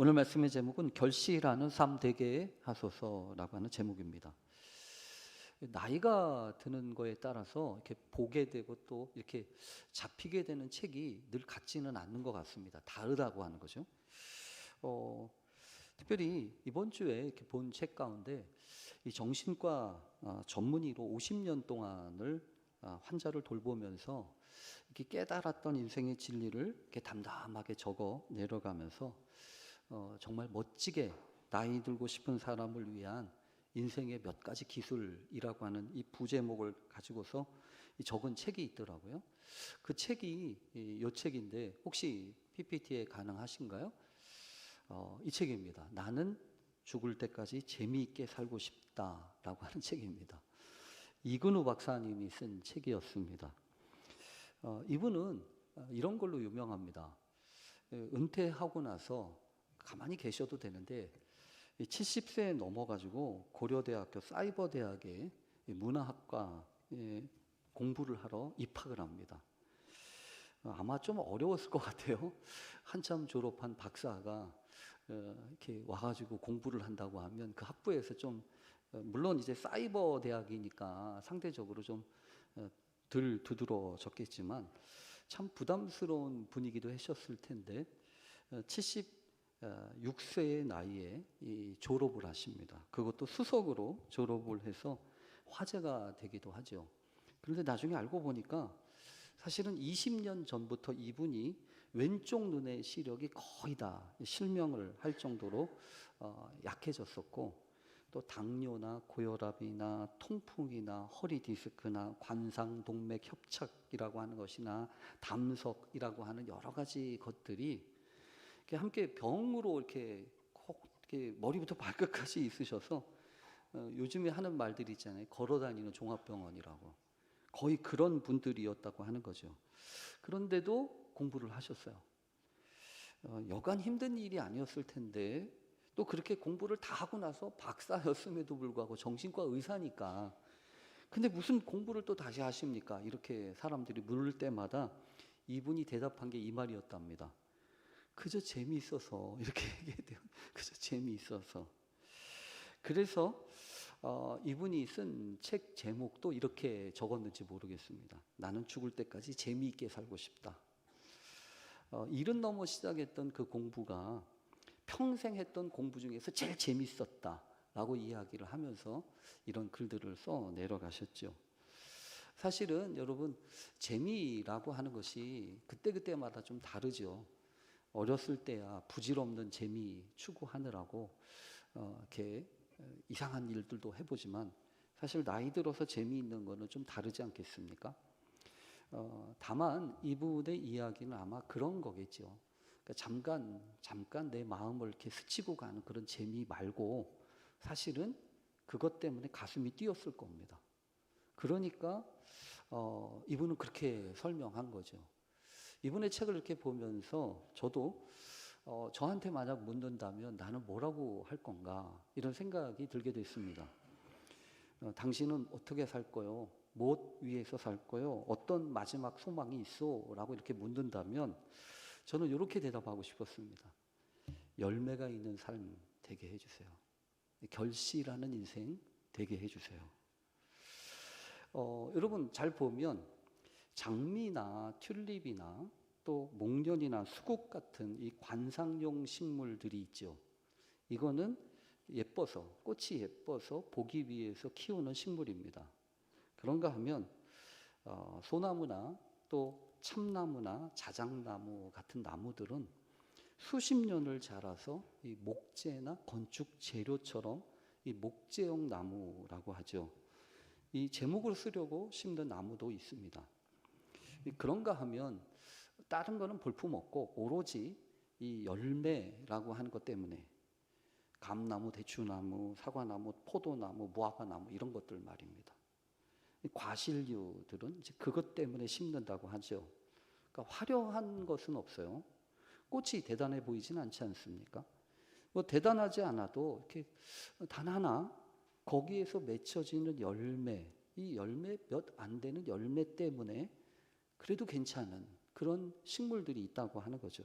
오늘 말씀의 제목은 결실하는 삶 되게 하소서라고 하는 제목입니다. 나이가 드는 거에 따라서 이렇게 보게 되고 또 이렇게 잡히게 되는 책이 늘 같지는 않는 것 같습니다. 다르다고 하는 거죠. 특별히 이번 주에 이렇게 본 책 가운데 이 정신과 전문의로 50년 동안을 환자를 돌보면서 이렇게 깨달았던 인생의 진리를 이렇게 담담하게 적어 내려가면서 정말 멋지게 나이 들고 싶은 사람을 위한 인생의 몇 가지 기술이라고 하는 이 부제목을 가지고서 적은 책이 있더라고요. 그 책이 이 책인데 혹시 PPT에 가능하신가요? 이 책입니다. 나는 죽을 때까지 재미있게 살고 싶다라고 하는 책입니다. 이근우 박사님이 쓴 책이었습니다. 이분은 이런 걸로 유명합니다. 은퇴하고 나서 가만히 계셔도 되는데 70세에 넘어가지고 고려대학교 사이버대학에 문화학과 공부를 하러 입학을 합니다. 아마 좀 어려웠을 것 같아요. 한참 졸업한 박사가 이렇게 와가지고 공부를 한다고 하면 그 학부에서 좀 물론 이제 사이버 대학이니까 상대적으로 좀 덜 두드러졌겠지만 참 부담스러운 분위기도 하셨을 텐데 76세의 나이에 졸업을 하십니다. 그것도 수석으로 졸업을 해서 화제가 되기도 하죠. 그런데 나중에 알고 보니까 사실은 20년 전부터 이분이 왼쪽 눈의 시력이 거의 다 실명을 할 정도로 약해졌었고 또 당뇨나 고혈압이나 통풍이나 허리 디스크나 관상 동맥 협착이라고 하는 것이나 담석이라고 하는 여러 가지 것들이 함께 병으로 이렇게 꼭 이렇게 머리부터 발끝까지 있으셔서 요즘에 하는 말들이 있잖아요. 걸어다니는 종합병원이라고. 거의 그런 분들이었다고 하는 거죠. 그런데도 공부를 하셨어요. 여간 힘든 일이 아니었을 텐데 또 그렇게 공부를 다 하고 나서 박사였음에도 불구하고 정신과 의사니까 근데 무슨 공부를 또 다시 하십니까? 이렇게 사람들이 물을 때마다 이분이 대답한 게 이 말이었답니다. 그저 재미있어서 이렇게 얘기해요. 그저 재미있어서. 그래서 이분이 쓴 책 제목도 이렇게 적었는지 모르겠습니다. 나는 죽을 때까지 재미있게 살고 싶다. 일은 넘어 시작했던 그 공부가 평생 했던 공부 중에서 제일 재밌었다라고 이야기를 하면서 이런 글들을 써 내려가셨죠. 사실은 여러분 재미라고 하는 것이 그때그때마다 좀 다르죠. 어렸을 때야 부질없는 재미 추구하느라고 이렇게 이상한 일들도 해보지만 사실 나이 들어서 재미있는 거는 좀 다르지 않겠습니까? 다만 이분의 이야기는 아마 그런 거겠죠. 그러니까 잠깐 내 마음을 이렇게 스치고 가는 그런 재미 말고 사실은 그것 때문에 가슴이 뛰었을 겁니다. 그러니까 이분은 그렇게 설명한 거죠. 이분의 책을 이렇게 보면서 저도 저한테 만약 묻는다면 나는 뭐라고 할 건가 이런 생각이 들게 됐습니다. 당신은 어떻게 살 거요? 무엇 위해서 살 거요? 어떤 마지막 소망이 있어? 라고 이렇게 묻는다면 저는 이렇게 대답하고 싶었습니다. 열매가 있는 삶 되게 해주세요. 결실하는 인생 되게 해주세요. 여러분 잘 보면 장미나 튤립이나 또 목련이나 수국 같은 이 관상용 식물들이 있죠. 이거는 예뻐서 꽃이 예뻐서 보기 위해서 키우는 식물입니다. 그런가 하면 소나무나 또 참나무나 자작나무 같은 나무들은 수십 년을 자라서 이 목재나 건축 재료처럼 이 목재용 나무라고 하죠. 이 제목을 쓰려고 심는 나무도 있습니다. 그런가 하면 다른 거는 볼품 없고 오로지 이 열매라고 하는 것 때문에 감나무, 대추나무, 사과나무, 포도나무, 무화과나무 이런 것들 말입니다. 과실류들은 이제 그것 때문에 심는다고 하죠. 그러니까 화려한 것은 없어요. 꽃이 대단해 보이진 않지 않습니까? 뭐 대단하지 않아도 이렇게 단 하나 거기에서 맺혀지는 열매, 이 열매 몇 안 되는 열매 때문에 그래도 괜찮은 그런 식물들이 있다고 하는 거죠.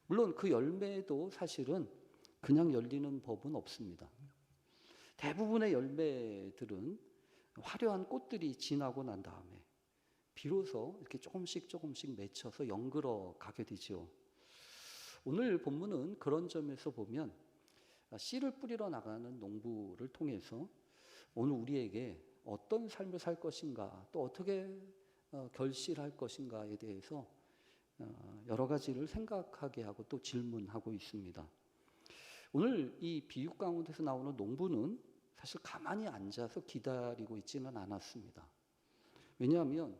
물론 그 열매도 사실은 그냥 열리는 법은 없습니다. 대부분의 열매들은 화려한 꽃들이 지나고 난 다음에 비로소 이렇게 조금씩 맺혀서 연그러 가게 되죠. 오늘 본문은 그런 점에서 보면 씨를 뿌리러 나가는 농부를 통해서 오늘 우리에게 어떤 삶을 살 것인가, 또 어떻게 결실할 것인가에 대해서 여러 가지를 생각하게 하고 또 질문하고 있습니다. 오늘 이 비유 가운데서 나오는 농부는 사실 가만히 앉아서 기다리고 있지는 않았습니다. 왜냐하면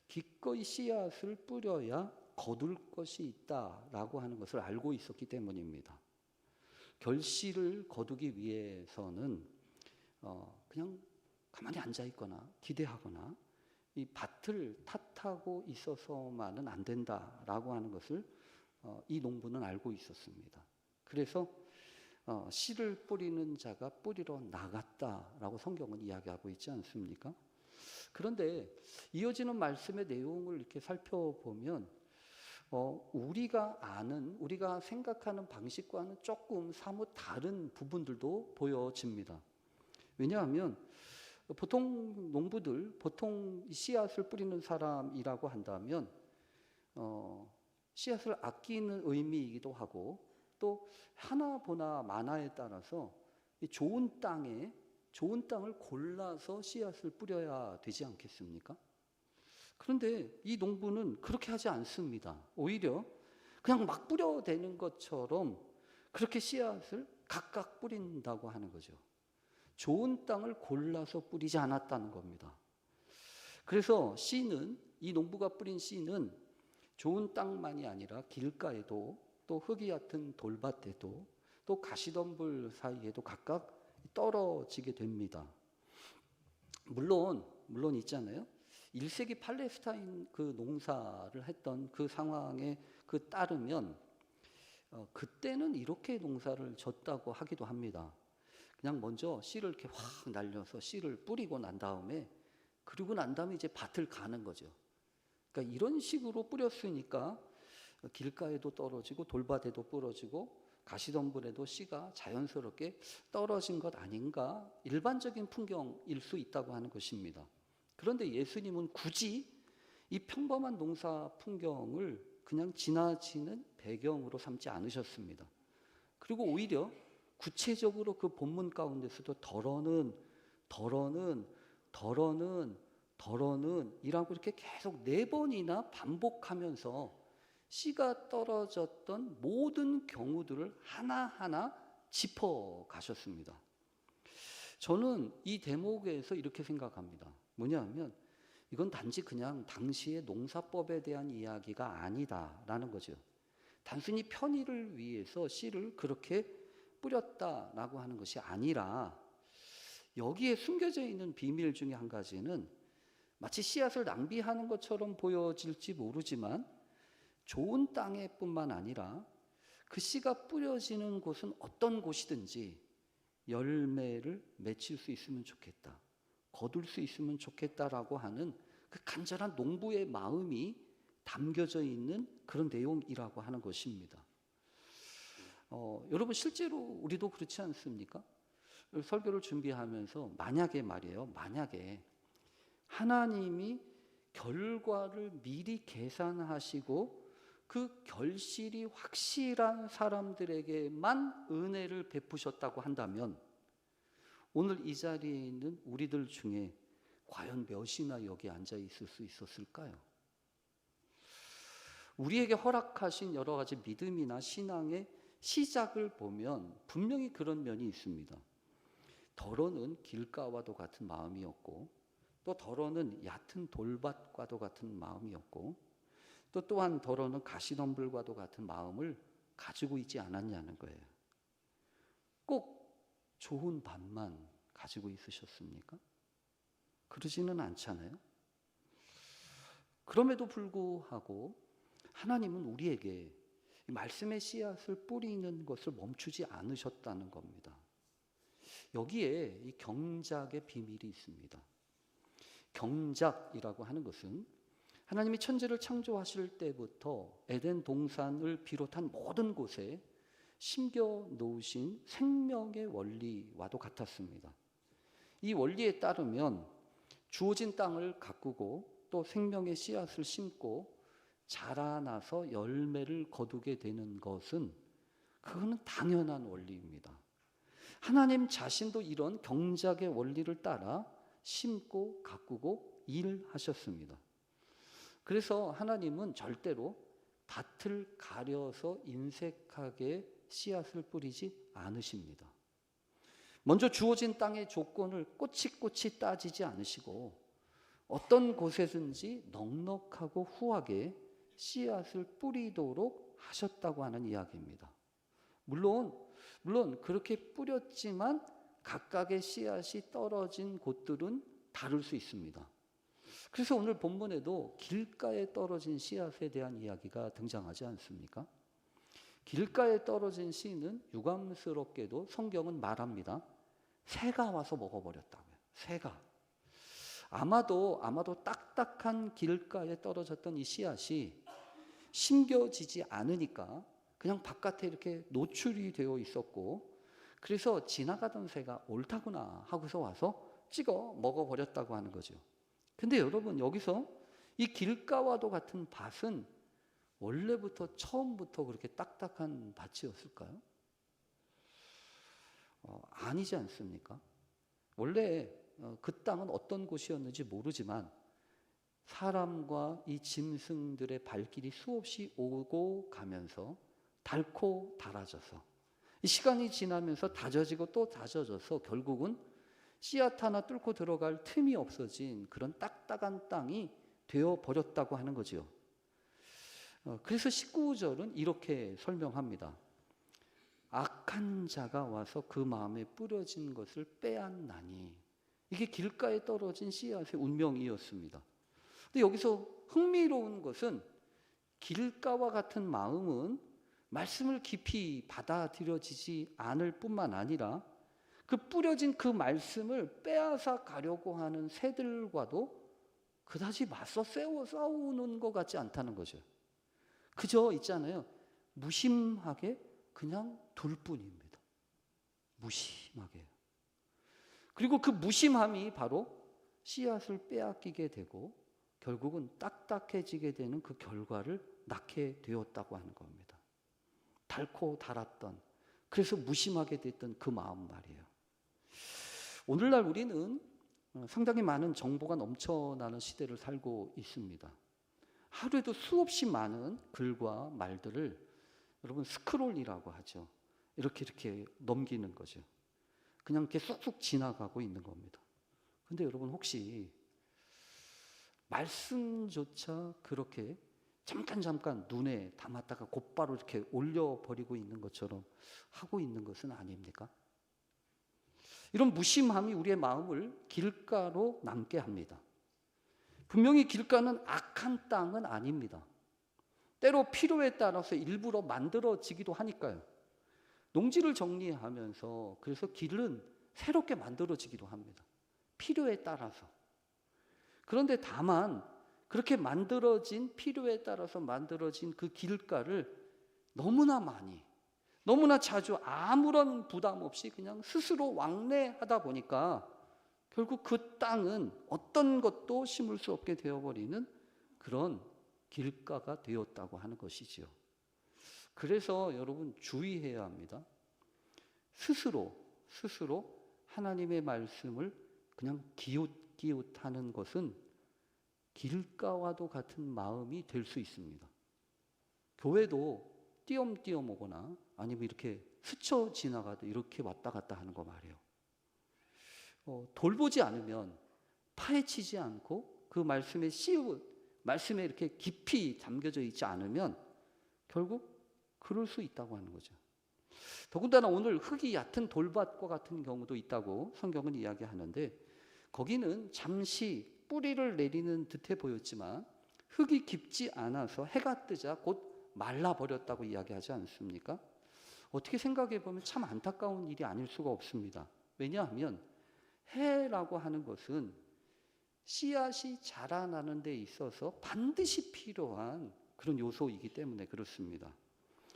기꺼이 씨앗을 뿌려야 거둘 것이 있다라고 하는 것을 알고 있었기 때문입니다. 결실을 거두기 위해서는 그냥 가만히 앉아 있거나 기대하거나 이 밭을 탓하고 있어서만은 안 된다라고 하는 것을 이 농부는 알고 있었습니다. 그래서 씨를 뿌리는 자가 뿌리러 나갔다라고 성경은 이야기하고 있지 않습니까? 그런데 이어지는 말씀의 내용을 이렇게 살펴보면 우리가 아는, 우리가 생각하는 방식과는 조금 사뭇 다른 부분들도 보여집니다. 왜냐하면 보통 농부들, 보통 씨앗을 뿌리는 사람이라고 한다면 씨앗을 아끼는 의미이기도 하고, 또 하나 보나 마나에 따라서 좋은 땅을 골라서 씨앗을 뿌려야 되지 않겠습니까? 그런데 이 농부는 그렇게 하지 않습니다. 오히려 그냥 막 뿌려대는 것처럼 그렇게 씨앗을 각각 뿌린다고 하는 거죠. 좋은 땅을 골라서 뿌리지 않았다는 겁니다. 그래서 씨는, 이 농부가 뿌린 씨는 좋은 땅만이 아니라 길가에도, 또 흙이 얕은 돌밭에도, 또 가시덤불 사이에도 각각 떨어지게 됩니다. 물론 있잖아요. 1세기 팔레스타인 그 농사를 했던 그 상황에 따르면 그때는 이렇게 농사를 졌다고 하기도 합니다. 그냥 먼저 씨를 이렇게 확 날려서 씨를 뿌리고 난 다음에, 그리고 난 다음에 이제 밭을 가는 거죠. 그러니까 이런 식으로 뿌렸으니까 길가에도 떨어지고 돌밭에도 부러지고 가시덤불에도 씨가 자연스럽게 떨어진 것 아닌가, 일반적인 풍경일 수 있다고 하는 것입니다. 그런데 예수님은 굳이 이 평범한 농사 풍경을 그냥 지나치는 배경으로 삼지 않으셨습니다. 그리고 오히려 구체적으로 그 본문 가운데서도 덜어는 이라고 이렇게 계속 4번이나 반복하면서 씨가 떨어졌던 모든 경우들을 하나하나 짚어 가셨습니다. 저는 이 대목에서 이렇게 생각합니다. 뭐냐면 이건 단지 그냥 당시의 농사법에 대한 이야기가 아니다라는 거죠. 단순히 편의를 위해서 씨를 그렇게 뿌렸다라고 하는 것이 아니라, 여기에 숨겨져 있는 비밀 중에 한 가지는 마치 씨앗을 낭비하는 것처럼 보여질지 모르지만, 좋은 땅에 뿐만 아니라 그 씨가 뿌려지는 곳은 어떤 곳이든지 열매를 맺힐 수 있으면 좋겠다, 거둘 수 있으면 좋겠다라고 하는 그 간절한 농부의 마음이 담겨져 있는 그런 내용이라고 하는 것입니다. 여러분, 실제로 우리도 그렇지 않습니까? 설교를 준비하면서 만약에 하나님이 결과를 미리 계산하시고 그 결실이 확실한 사람들에게만 은혜를 베푸셨다고 한다면, 오늘 이 자리에 있는 우리들 중에 과연 몇이나 여기 앉아 있을 수 있었을까요? 우리에게 허락하신 여러 가지 믿음이나 신앙의 시작을 보면 분명히 그런 면이 있습니다. 덜어는 길가와도 같은 마음이었고, 또 덜어는 얕은 돌밭과도 같은 마음이었고, 또 또한 덜어는 가시덤불과도 같은 마음을 가지고 있지 않았냐는 거예요. 꼭 좋은 밭만 가지고 있으셨습니까? 그러지는 않잖아요. 그럼에도 불구하고 하나님은 우리에게 말씀의 씨앗을 뿌리는 것을 멈추지 않으셨다는 겁니다. 여기에 이 경작의 비밀이 있습니다. 경작이라고 하는 것은 하나님이 천지를 창조하실 때부터 에덴 동산을 비롯한 모든 곳에 심겨 놓으신 생명의 원리와도 같았습니다. 이 원리에 따르면 주어진 땅을 가꾸고 또 생명의 씨앗을 심고 자라나서 열매를 거두게 되는 것은 그거는 당연한 원리입니다. 하나님 자신도 이런 경작의 원리를 따라 심고 가꾸고 일하셨습니다. 그래서 하나님은 절대로 밭을 가려서 인색하게 씨앗을 뿌리지 않으십니다. 먼저 주어진 땅의 조건을 꼬치꼬치 따지지 않으시고 어떤 곳에든지 넉넉하고 후하게 씨앗을 뿌리도록 하셨다고 하는 이야기입니다. 물론 그렇게 뿌렸지만 각각의 씨앗이 떨어진 곳들은 다를 수 있습니다. 그래서 오늘 본문에도 길가에 떨어진 씨앗에 대한 이야기가 등장하지 않습니까? 길가에 떨어진 씨는 유감스럽게도 성경은 말합니다. 새가 와서 먹어버렸다고요. 새가. 아마도 딱딱한 길가에 떨어졌던 이 씨앗이 심겨지지 않으니까 그냥 바깥에 이렇게 노출이 되어 있었고, 그래서 지나가던 새가 옳다구나 하고서 와서 찍어 먹어버렸다고 하는 거죠. 근데 여러분, 여기서 이 길가와도 같은 밭은 원래부터 처음부터 그렇게 딱딱한 밭이었을까요? 아니지 않습니까? 원래 그 땅은 어떤 곳이었는지 모르지만 사람과 이 짐승들의 발길이 수없이 오고 가면서 닳고 닳아져서 시간이 지나면서 다져지고 또 다져져서 결국은 씨앗 하나 뚫고 들어갈 틈이 없어진 그런 딱딱한 땅이 되어버렸다고 하는 거죠. 그래서 19절은 이렇게 설명합니다. 악한 자가 와서 그 마음에 뿌려진 것을 빼앗나니. 이게 길가에 떨어진 씨앗의 운명이었습니다. 근데 여기서 흥미로운 것은 길가와 같은 마음은 말씀을 깊이 받아들여지지 않을 뿐만 아니라 그 뿌려진 그 말씀을 빼앗아 가려고 하는 새들과도 그다지 맞서 싸우는 것 같지 않다는 거죠. 그저 있잖아요. 무심하게 그냥 둘 뿐입니다. 무심하게. 그리고 그 무심함이 바로 씨앗을 빼앗기게 되고 결국은 딱딱해지게 되는 그 결과를 낳게 되었다고 하는 겁니다. 닳고 닳았던, 그래서 무심하게 됐던 그 마음 말이에요. 오늘날 우리는 상당히 많은 정보가 넘쳐나는 시대를 살고 있습니다. 하루에도 수없이 많은 글과 말들을 여러분 스크롤이라고 하죠. 이렇게 넘기는 거죠. 그냥 이렇게 쑥쑥 지나가고 있는 겁니다. 근데 여러분 혹시 말씀조차 그렇게 잠깐 눈에 담았다가 곧바로 이렇게 올려버리고 있는 것처럼 하고 있는 것은 아닙니까? 이런 무심함이 우리의 마음을 길가로 남게 합니다. 분명히 길가는 악한 땅은 아닙니다. 때로 필요에 따라서 일부러 만들어지기도 하니까요. 농지를 정리하면서 그래서 길은 새롭게 만들어지기도 합니다. 필요에 따라서. 그런데 다만 그렇게 만들어진, 필요에 따라서 만들어진 그 길가를 너무나 많이, 너무나 자주 아무런 부담 없이 그냥 스스로 왕래하다 보니까 결국 그 땅은 어떤 것도 심을 수 없게 되어버리는 그런 길가가 되었다고 하는 것이지요. 그래서 여러분 주의해야 합니다. 스스로 하나님의 말씀을 그냥 기웃기웃하는 것은 길가와도 같은 마음이 될 수 있습니다. 교회도 띄엄띄엄 오거나 아니면 이렇게 스쳐 지나가도 이렇게 왔다 갔다 하는 거 말이에요. 돌보지 않으면, 파헤치지 않고 그 말씀에 이렇게 깊이 담겨져 있지 않으면 결국 그럴 수 있다고 하는 거죠. 더군다나 오늘 흙이 얕은 돌밭과 같은 경우도 있다고 성경은 이야기하는데, 거기는 잠시 뿌리를 내리는 듯해 보였지만 흙이 깊지 않아서 해가 뜨자 곧 말라버렸다고 이야기하지 않습니까? 어떻게 생각해 보면 참 안타까운 일이 아닐 수가 없습니다. 왜냐하면 해라고 하는 것은 씨앗이 자라나는 데 있어서 반드시 필요한 그런 요소이기 때문에 그렇습니다.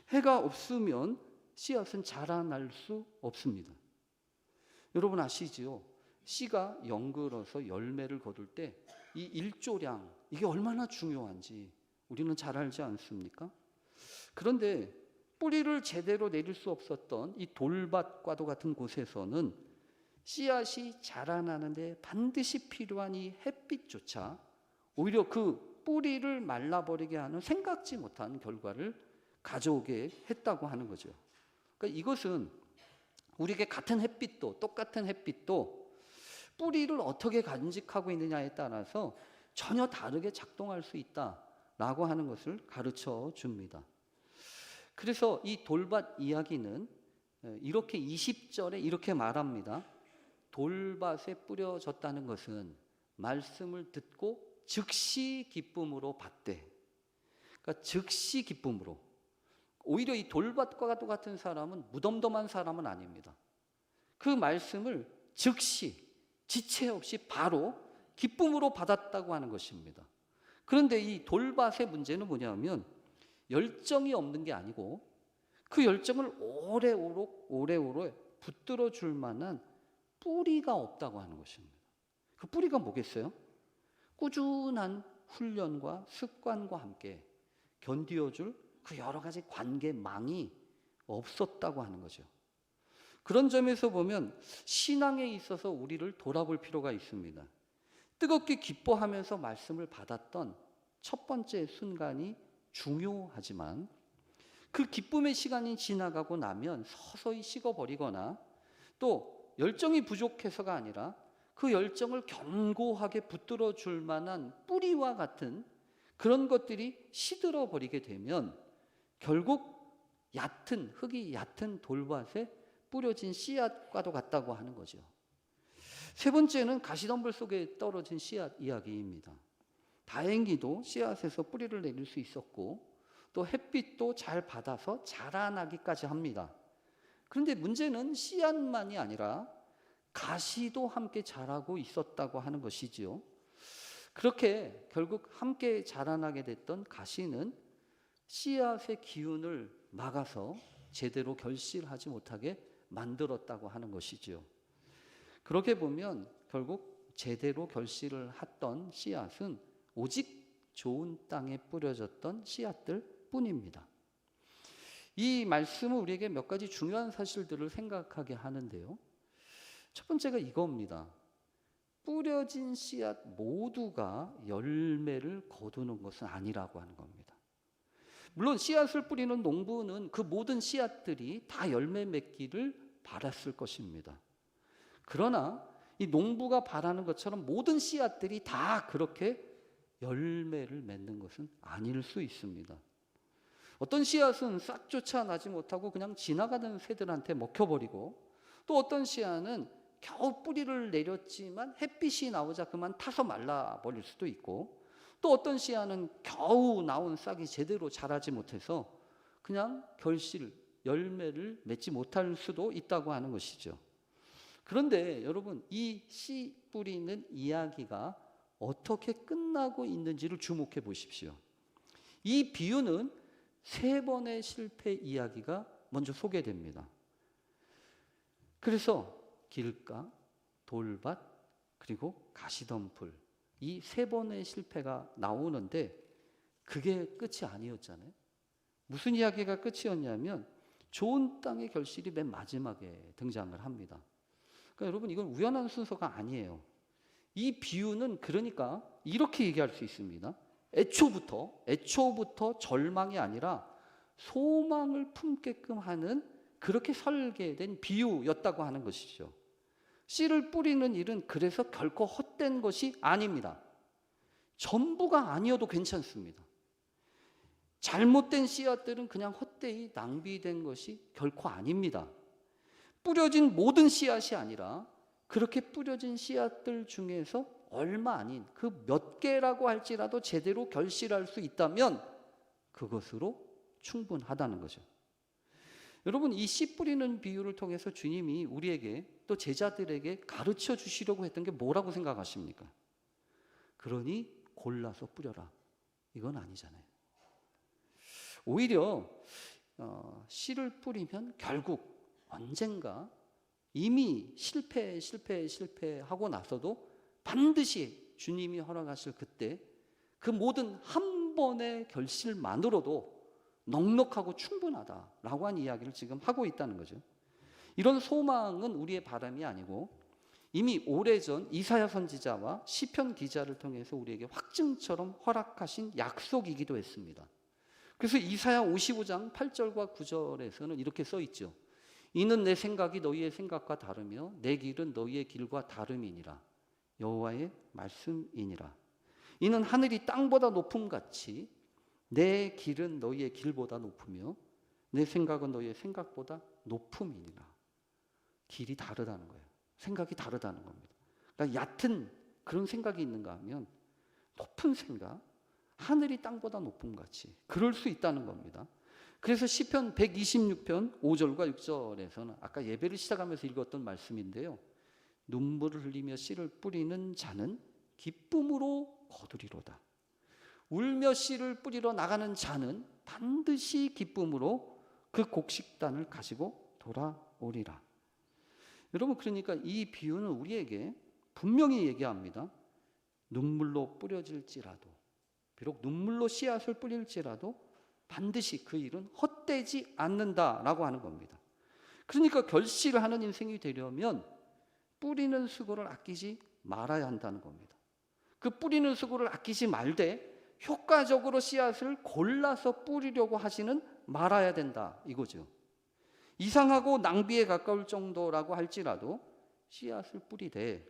해가 없으면 씨앗은 자라날 수 없습니다. 여러분 아시지요? 씨가 연글어서 열매를 거둘 때 이 일조량, 이게 얼마나 중요한지 우리는 잘 알지 않습니까? 그런데 뿌리를 제대로 내릴 수 없었던 이 돌밭과도 같은 곳에서는 씨앗이 자라나는데 반드시 필요한 이 햇빛조차 오히려 그 뿌리를 말라버리게 하는 생각지 못한 결과를 가져오게 했다고 하는 거죠. 그러니까 이것은 우리에게 같은 햇빛도, 똑같은 햇빛도 뿌리를 어떻게 간직하고 있느냐에 따라서 전혀 다르게 작동할 수 있다라고 하는 것을 가르쳐 줍니다. 그래서 이 돌밭 이야기는 이렇게 20절에 이렇게 말합니다. 돌밭에 뿌려졌다는 것은 말씀을 듣고 즉시 기쁨으로 받되, 그러니까 즉시 기쁨으로. 오히려 이 돌밭과 똑같은 사람은 무덤덤한 사람은 아닙니다. 그 말씀을 즉시 지체 없이 바로 기쁨으로 받았다고 하는 것입니다. 그런데 이 돌밭의 문제는 뭐냐면 열정이 없는 게 아니고 그 열정을 오래오래 붙들어 줄 만한 뿌리가 없다고 하는 것입니다. 그 뿌리가 뭐겠어요? 꾸준한 훈련과 습관과 함께 견디어줄 그 여러 가지 관계망이 없었다고 하는 거죠. 그런 점에서 보면 신앙에 있어서 우리를 돌아볼 필요가 있습니다. 뜨겁게 기뻐하면서 말씀을 받았던 첫 번째 순간이 중요하지만 그 기쁨의 시간이 지나가고 나면 서서히 식어버리거나 또 열정이 부족해서가 아니라 그 열정을 견고하게 붙들어 줄 만한 뿌리와 같은 그런 것들이 시들어 버리게 되면 결국 흙이 얕은 돌밭에 뿌려진 씨앗과도 같다고 하는 거죠. 세 번째는 가시덤불 속에 떨어진 씨앗 이야기입니다. 다행히도 씨앗에서 뿌리를 내릴 수 있었고 또 햇빛도 잘 받아서 자라나기까지 합니다. 그런데 문제는 씨앗만이 아니라 가시도 함께 자라고 있었다고 하는 것이지요. 그렇게 결국 함께 자라나게 됐던 가시는 씨앗의 기운을 막아서 제대로 결실하지 못하게 만들었다고 하는 것이지요. 그렇게 보면 결국 제대로 결실을 했던 씨앗은 오직 좋은 땅에 뿌려졌던 씨앗들 뿐입니다. 이 말씀은 우리에게 몇 가지 중요한 사실들을 생각하게 하는데요. 첫 번째가 이겁니다. 뿌려진 씨앗 모두가 열매를 거두는 것은 아니라고 하는 겁니다. 물론 씨앗을 뿌리는 농부는 그 모든 씨앗들이 다 열매 맺기를 바랐을 것입니다. 그러나 이 농부가 바라는 것처럼 모든 씨앗들이 다 그렇게 열매를 맺는 것은 아닐 수 있습니다. 어떤 씨앗은 싹조차 나지 못하고 그냥 지나가는 새들한테 먹혀버리고 또 어떤 씨앗은 겨우 뿌리를 내렸지만 햇빛이 나오자 그만 타서 말라버릴 수도 있고 또 어떤 씨앗은 겨우 나온 싹이 제대로 자라지 못해서 그냥 열매를 맺지 못할 수도 있다고 하는 것이죠. 그런데 여러분 이 씨 뿌리는 이야기가 어떻게 끝나고 있는지를 주목해 보십시오. 이 비유는 3번의 실패 이야기가 먼저 소개됩니다. 그래서 길가, 돌밭, 그리고 가시덤불 이 3번의 실패가 나오는데 그게 끝이 아니었잖아요. 무슨 이야기가 끝이었냐면 좋은 땅의 결실이 맨 마지막에 등장을 합니다. 그러니까 여러분 이건 우연한 순서가 아니에요. 이 비유는 그러니까 이렇게 얘기할 수 있습니다. 애초부터 절망이 아니라 소망을 품게끔 하는 그렇게 설계된 비유였다고 하는 것이죠. 씨를 뿌리는 일은 그래서 결코 헛된 것이 아닙니다. 전부가 아니어도 괜찮습니다. 잘못된 씨앗들은 그냥 헛되이 낭비된 것이 결코 아닙니다. 뿌려진 모든 씨앗이 아니라 그렇게 뿌려진 씨앗들 중에서 얼마 아닌 그 몇 개라고 할지라도 제대로 결실할 수 있다면 그것으로 충분하다는 거죠. 여러분 이 씨 뿌리는 비유를 통해서 주님이 우리에게 또 제자들에게 가르쳐 주시려고 했던 게 뭐라고 생각하십니까? 그러니 골라서 뿌려라. 이건 아니잖아요. 오히려 씨를 뿌리면 결국 언젠가 이미 실패하고 나서도 반드시 주님이 허락하실 그때 그 모든 한 번의 결실만으로도 넉넉하고 충분하다라고 한 이야기를 지금 하고 있다는 거죠. 이런 소망은 우리의 바람이 아니고 이미 오래전 이사야 선지자와 시편 기자를 통해서 우리에게 확증처럼 허락하신 약속이기도 했습니다. 그래서 이사야 55장 8절과 9절에서는 이렇게 써 있죠. 이는 내 생각이 너희의 생각과 다르며 내 길은 너희의 길과 다름이니라. 여호와의 말씀이니라. 이는 하늘이 땅보다 높음같이 내 길은 너희의 길보다 높으며 내 생각은 너희의 생각보다 높음이니라. 길이 다르다는 거예요. 생각이 다르다는 겁니다. 그러니까 얕은 그런 생각이 있는가 하면 높은 생각, 하늘이 땅보다 높음같이 그럴 수 있다는 겁니다. 그래서 시편 126편 5절과 6절에서는 아까 예배를 시작하면서 읽었던 말씀인데요. 눈물을 흘리며 씨를 뿌리는 자는 기쁨으로 거두리로다. 울며 씨를 뿌리러 나가는 자는 반드시 기쁨으로 그 곡식단을 가지고 돌아오리라. 여러분, 그러니까 이 비유는 우리에게 분명히 얘기합니다. 눈물로 뿌려질지라도, 비록 눈물로 씨앗을 뿌릴지라도 반드시 그 일은 헛되지 않는다라고 하는 겁니다. 그러니까 결실을 하는 인생이 되려면 뿌리는 수고를 아끼지 말아야 한다는 겁니다. 그 뿌리는 수고를 아끼지 말되 효과적으로 씨앗을 골라서 뿌리려고 하지는 말아야 된다 이거죠. 이상하고 낭비에 가까울 정도라고 할지라도 씨앗을 뿌리되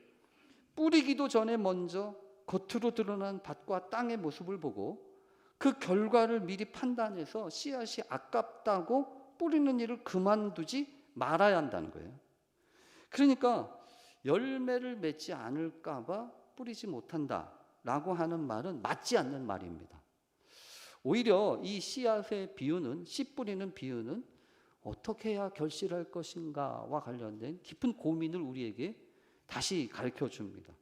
뿌리기도 전에 먼저 겉으로 드러난 밭과 땅의 모습을 보고 그 결과를 미리 판단해서 씨앗이 아깝다고 뿌리는 일을 그만두지 말아야 한다는 거예요. 그러니까 열매를 맺지 않을까 봐 뿌리지 못한다라고 하는 말은 맞지 않는 말입니다. 오히려 이 씨앗의 비유는, 씨 뿌리는 비유는 어떻게 해야 결실할 것인가와 관련된 깊은 고민을 우리에게 다시 가르쳐 줍니다.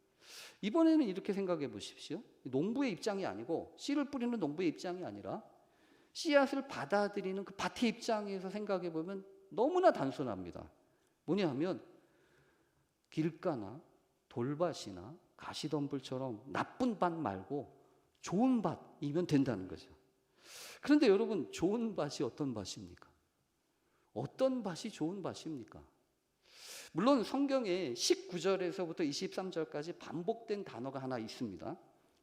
이번에는 이렇게 생각해 보십시오. 농부의 입장이 아니고, 씨를 뿌리는 농부의 입장이 아니라 씨앗을 받아들이는 그 밭의 입장에서 생각해 보면 너무나 단순합니다. 뭐냐 하면 길가나 돌밭이나 가시덤불처럼 나쁜 밭 말고 좋은 밭이면 된다는 거죠. 그런데 여러분, 좋은 밭이 어떤 밭입니까? 어떤 밭이 좋은 밭입니까? 물론 성경에 19절에서부터 23절까지 반복된 단어가 하나 있습니다.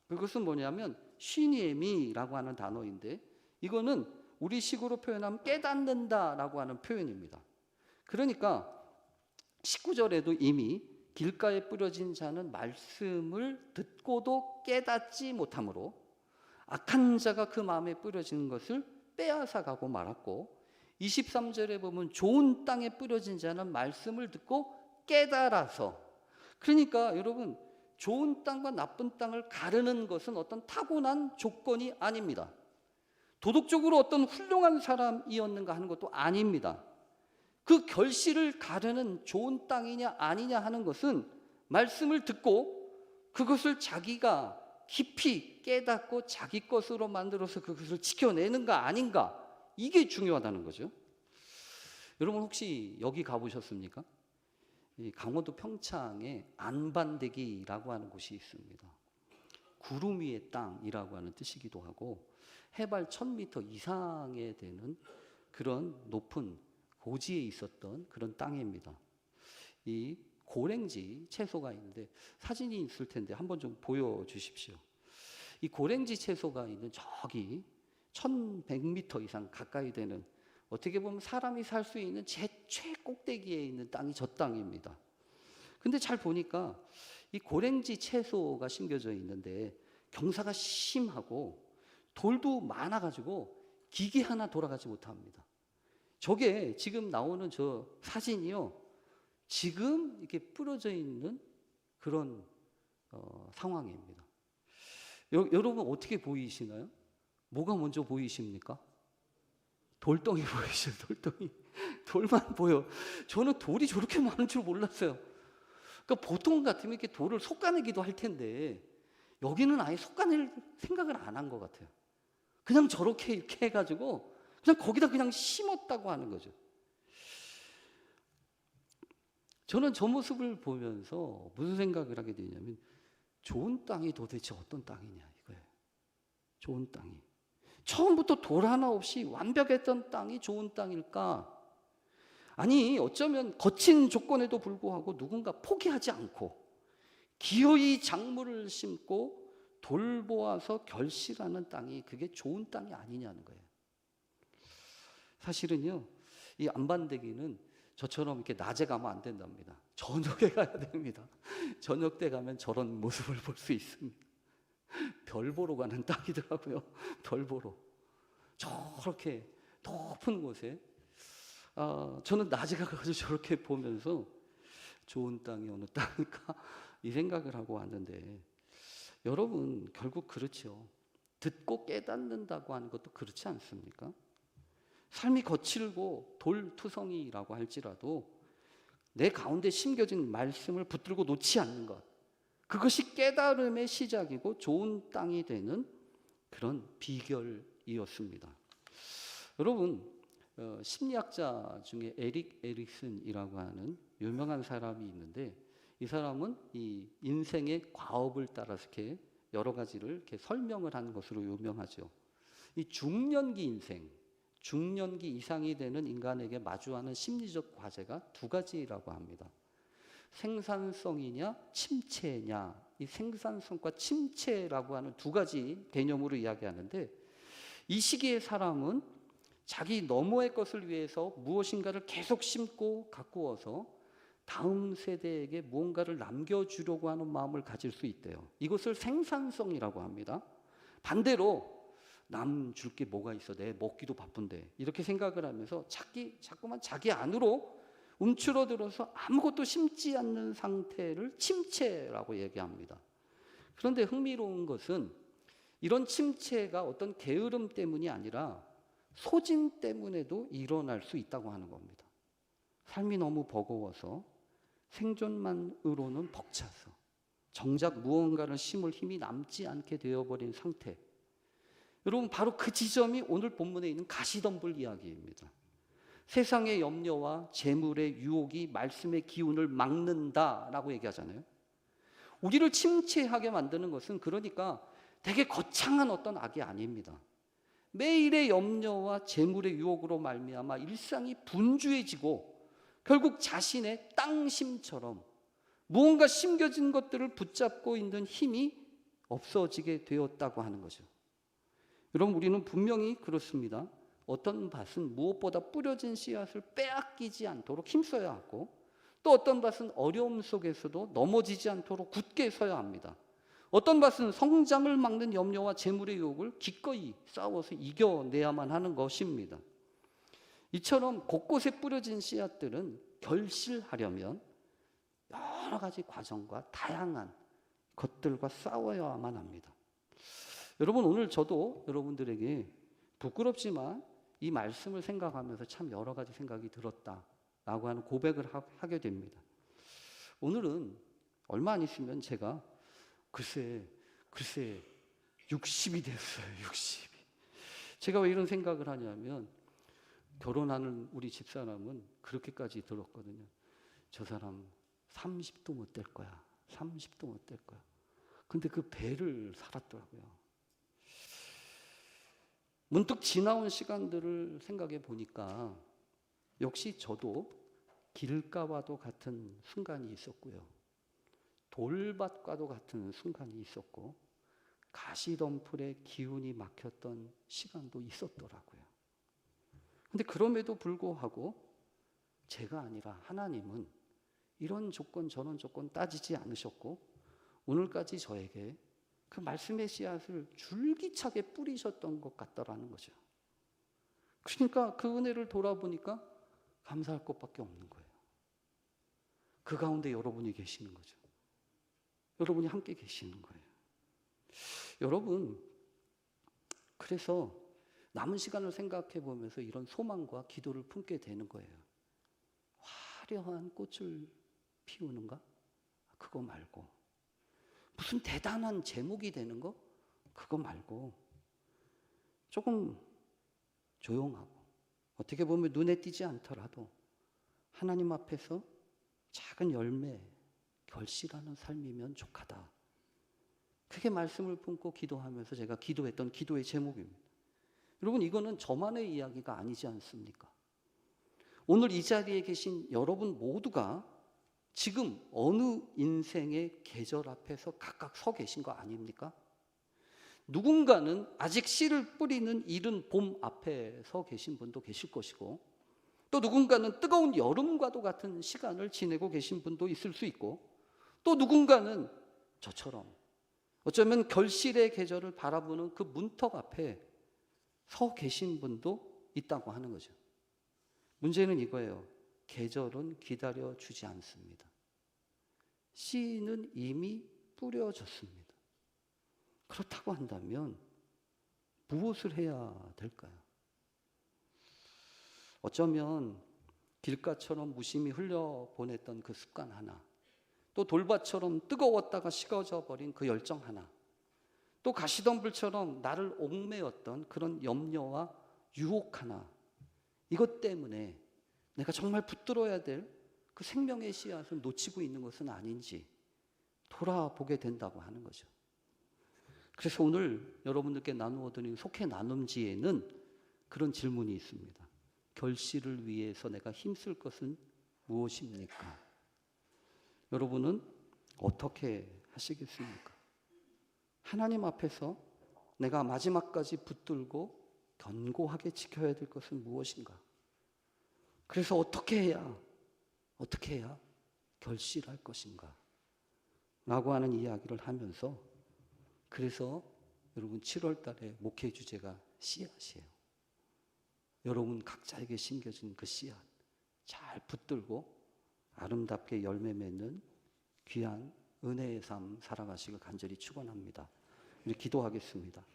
그것은 뭐냐면 쉬니에미라고 하는 단어인데, 이거는 우리식으로 표현하면 깨닫는다라고 하는 표현입니다. 그러니까 19절에도 이미 길가에 뿌려진 자는 말씀을 듣고도 깨닫지 못하므로 악한 자가 그 마음에 뿌려진 것을 빼앗아가고 말았고, 23절에 보면 좋은 땅에 뿌려진 자는 말씀을 듣고 깨달아서, 그러니까 여러분, 좋은 땅과 나쁜 땅을 가르는 것은 어떤 타고난 조건이 아닙니다. 도덕적으로 어떤 훌륭한 사람이었는가 하는 것도 아닙니다. 그 결실을 가르는 좋은 땅이냐 아니냐 하는 것은 말씀을 듣고 그것을 자기가 깊이 깨닫고 자기 것으로 만들어서 그것을 지켜내는가 아닌가, 이게 중요하다는 거죠. 여러분, 혹시 여기 가보셨습니까? 이 강원도 평창에 안반대기라고 하는 곳이 있습니다. 구름 위의 땅이라고 하는 뜻이기도 하고 해발 1000m 이상에 되는 그런 높은 고지에 있었던 그런 땅입니다. 이 고랭지 채소가 있는데 사진이 있을 텐데 한번 좀 보여주십시오. 이 고랭지 채소가 있는 저기 1100m 이상 가까이 되는, 어떻게 보면 사람이 살 수 있는 최꼭대기에 있는 땅이 저 땅입니다. 근데 잘 보니까 이 고랭지 채소가 심겨져 있는데 경사가 심하고 돌도 많아가지고 기계 하나 돌아가지 못합니다. 저게 지금 나오는 저 사진이요, 지금 이렇게 부러져 있는 그런 상황입니다. 여러분 어떻게 보이시나요? 뭐가 먼저 보이십니까? 돌덩이 보이시죠? 돌덩이. 돌만 보여. 저는 돌이 저렇게 많은 줄 몰랐어요. 그러니까 보통 같으면 이렇게 돌을 솎아내기도 할 텐데 여기는 아예 솎아낼 생각을 안 한 것 같아요. 그냥 저렇게 이렇게 해가지고 그냥 거기다 그냥 심었다고 하는 거죠. 저는 저 모습을 보면서 무슨 생각을 하게 되냐면, 좋은 땅이 도대체 어떤 땅이냐 이거예요. 좋은 땅이 처음부터 돌 하나 없이 완벽했던 땅이 좋은 땅일까? 아니, 어쩌면 거친 조건에도 불구하고 누군가 포기하지 않고 기어이 작물을 심고 돌보아서 결실하는 땅이, 그게 좋은 땅이 아니냐는 거예요. 사실은요, 이 안반대기는 저처럼 이렇게 낮에 가면 안 된답니다. 저녁에 가야 됩니다. 저녁 때 가면 저런 모습을 볼 수 있습니다. 별 보러 가는 땅이더라고요. 별 보러. 저렇게 높은 곳에. 저는 낮에 가가지고 저렇게 보면서 좋은 땅이 어느 땅일까 이 생각을 하고 왔는데, 여러분 결국 그렇죠. 듣고 깨닫는다고 하는 것도 그렇지 않습니까? 삶이 거칠고 돌투성이라고 할지라도 내 가운데 심겨진 말씀을 붙들고 놓지 않는 것, 그것이 깨달음의 시작이고 좋은 땅이 되는 그런 비결이었습니다. 여러분, 심리학자 중에 에릭 에릭슨이라고 하는 유명한 사람이 있는데, 이 사람은 이 인생의 과업을 따라서 이렇게 여러 가지를 이렇게 설명을 하는 것으로 유명하죠. 이 중년기 인생, 중년기 이상이 되는 인간에게 마주하는 심리적 과제가 두 가지라고 합니다. 생산성이냐 침체냐. 이 생산성과 침체라고 하는 두 가지 개념으로 이야기하는데, 이 시기의 사람은 자기 너머의 것을 위해서 무엇인가를 계속 심고 가꾸어서 다음 세대에게 무언가를 남겨주려고 하는 마음을 가질 수 있대요. 이것을 생산성이라고 합니다. 반대로 남 줄 게 뭐가 있어, 내 먹기도 바쁜데, 이렇게 생각을 하면서 자꾸만 자기 안으로 움츠러들어서 아무것도 심지 않는 상태를 침체라고 얘기합니다. 그런데 흥미로운 것은 이런 침체가 어떤 게으름 때문이 아니라 소진 때문에도 일어날 수 있다고 하는 겁니다. 삶이 너무 버거워서, 생존만으로는 벅차서 정작 무언가를 심을 힘이 남지 않게 되어버린 상태. 여러분, 바로 그 지점이 오늘 본문에 있는 가시덤불 이야기입니다. 세상의 염려와 재물의 유혹이 말씀의 기운을 막는다라고 얘기하잖아요. 우리를 침체하게 만드는 것은 그러니까 되게 거창한 어떤 악이 아닙니다. 매일의 염려와 재물의 유혹으로 말미암아 일상이 분주해지고 결국 자신의 땅심처럼 무언가 심겨진 것들을 붙잡고 있는 힘이 없어지게 되었다고 하는 거죠. 여러분, 우리는 분명히 그렇습니다. 어떤 밭은 무엇보다 뿌려진 씨앗을 빼앗기지 않도록 힘써야 하고, 또 어떤 밭은 어려움 속에서도 넘어지지 않도록 굳게 서야 합니다. 어떤 밭은 성장을 막는 염려와 재물의 유혹을 기꺼이 싸워서 이겨내야만 하는 것입니다. 이처럼 곳곳에 뿌려진 씨앗들은 결실하려면 여러 가지 과정과 다양한 것들과 싸워야만 합니다. 여러분, 오늘 저도 여러분들에게 부끄럽지만 이 말씀을 생각하면서 참 여러 가지 생각이 들었다라고 하는 고백을 하게 됩니다. 오늘은 얼마 안 있으면 제가 글쎄 60이 됐어요. 60이. 제가 왜 이런 생각을 하냐면, 결혼하는 우리 집사람은 그렇게까지 들었거든요. 저 사람 30도 못 될 거야. 30도 못 될 거야. 근데 그 배를 살았더라고요. 문득 지나온 시간들을 생각해 보니까 역시 저도 길가와도 같은 순간이 있었고요. 돌밭과도 같은 순간이 있었고, 가시덤불에 기운이 막혔던 시간도 있었더라고요. 근데 그럼에도 불구하고 제가 아니라 하나님은 이런 조건 저런 조건 따지지 않으셨고, 오늘까지 저에게 그 말씀의 씨앗을 줄기차게 뿌리셨던 것 같다라는 거죠. 그러니까 그 은혜를 돌아보니까 감사할 것밖에 없는 거예요. 그 가운데 여러분이 계시는 거죠. 여러분이 함께 계시는 거예요. 여러분, 그래서 남은 시간을 생각해 보면서 이런 소망과 기도를 품게 되는 거예요. 화려한 꽃을 피우는가? 그거 말고 무슨 대단한 제목이 되는 거? 그거 말고 조금 조용하고 어떻게 보면 눈에 띄지 않더라도 하나님 앞에서 작은 열매, 결실하는 삶이면 족하다. 그게 말씀을 품고 기도하면서 제가 기도했던 기도의 제목입니다. 여러분, 이거는 저만의 이야기가 아니지 않습니까? 오늘 이 자리에 계신 여러분 모두가 지금 어느 인생의 계절 앞에서 각각 서 계신 거 아닙니까? 누군가는 아직 씨를 뿌리는 이른 봄 앞에 서 계신 분도 계실 것이고, 또 누군가는 뜨거운 여름과도 같은 시간을 지내고 계신 분도 있을 수 있고, 또 누군가는 저처럼 어쩌면 결실의 계절을 바라보는 그 문턱 앞에 서 계신 분도 있다고 하는 거죠. 문제는 이거예요. 계절은 기다려주지 않습니다. 씨는 이미 뿌려졌습니다. 그렇다고 한다면 무엇을 해야 될까요? 어쩌면 길가처럼 무심히 흘려보냈던 그 습관 하나, 또 돌밭처럼 뜨거웠다가 식어져 버린 그 열정 하나, 또 가시덤불처럼 나를 옥매었던 그런 염려와 유혹 하나, 이것 때문에 내가 정말 붙들어야 될 그 생명의 씨앗을 놓치고 있는 것은 아닌지 돌아보게 된다고 하는 거죠. 그래서 오늘 여러분들께 나누어 드린 속회 나눔지에는 그런 질문이 있습니다. 결실을 위해서 내가 힘쓸 것은 무엇입니까? 여러분은 어떻게 하시겠습니까? 하나님 앞에서 내가 마지막까지 붙들고 견고하게 지켜야 될 것은 무엇인가? 그래서 어떻게 해야 결실할 것인가? 라고 하는 이야기를 하면서, 그래서 여러분 7월 달에 목회 주제가 씨앗이에요. 여러분 각자에게 심겨진 그 씨앗 잘 붙들고 아름답게 열매 맺는 귀한 은혜의 삶 살아가시길 간절히 축원합니다. 우리 기도하겠습니다.